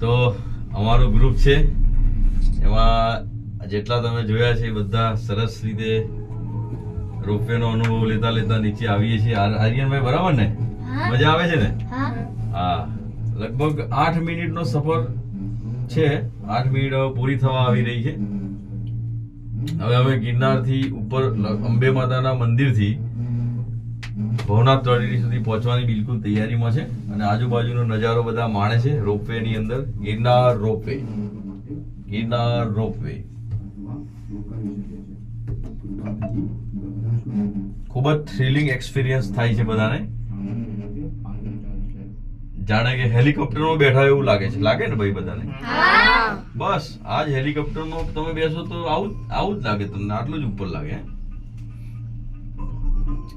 તો અમારું ગ્રુપ છે એમાં જેટલા તમે જોયા છે એ બધા સરસ રીતે રોપવે નો અનુભવ લેતા લેતા નીચે આવીએ છીએ. આર્યનભાઈ બરાબર ને? મજા આવે છે ને? હા, લગભગ 8 મિનિટનો સફર છે. 8 મિનિટ હવે પૂરી થવા આવી રહી છે. હવે અમે ગિરનારથી ઉપર અંબે માતાના મંદિરથી ભવનાથ તળેટી સુધી પહોંચવાની બિલકુલ તૈયારીમાં છે અને આજુબાજુનો નજારો બધા માણે છે રોપવે ની અંદર. ગિરનાર રોપવે, ગિરનાર રોપવે ખૂબ જ થ્રિલિંગ એક્સપિરિયન્સ થાય છે બધાને. જાણે કે હેલિકોપ્ટરમાં બેઠા એવું લાગે છે. લાગે ને ભાઈ બધાને? બસ આ જ હેલિકોપ્ટરમાં તમે બેસો તો આવું જ લાગે તમને. આટલું જ ઉપર લાગે.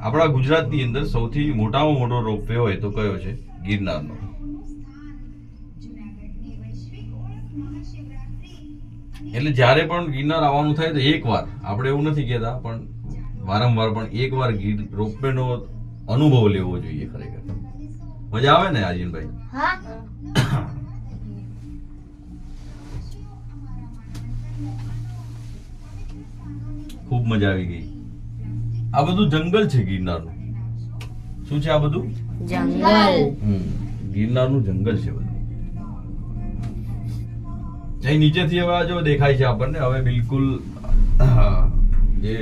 આપણા ગુજરાતની અંદર સૌથી મોટામાં મોટો રોપવે હોય તો કયો છે? ગિરનારનો. એટલે જ્યારે પણ ગિરનાર આવવાનું થાય તો એકવાર, આપણે એવું નથી કહેતા પણ વારંવાર, પણ એકવાર રોપવે નો અનુભવ લેવો જોઈએ. ખરેખર મજા આવે ને આર્યનભાઈ? ખૂબ મજા આવી ગઈ. આ બધું જંગલ છે ગિરનારનું. શું છે આ બધું? જંગલ. ગિરનારનું જંગલ છે બધું. અહીં નીચેથી હવે જો દેખાય છે આપણને, હવે બિલકુલ જે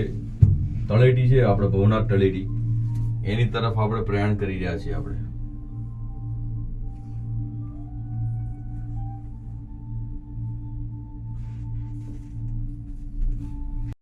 તળેટી છે આપણે ભવનાથ તળેટી એની તરફ આપણે પ્રયાણ કરી રહ્યા છીએ આપણે.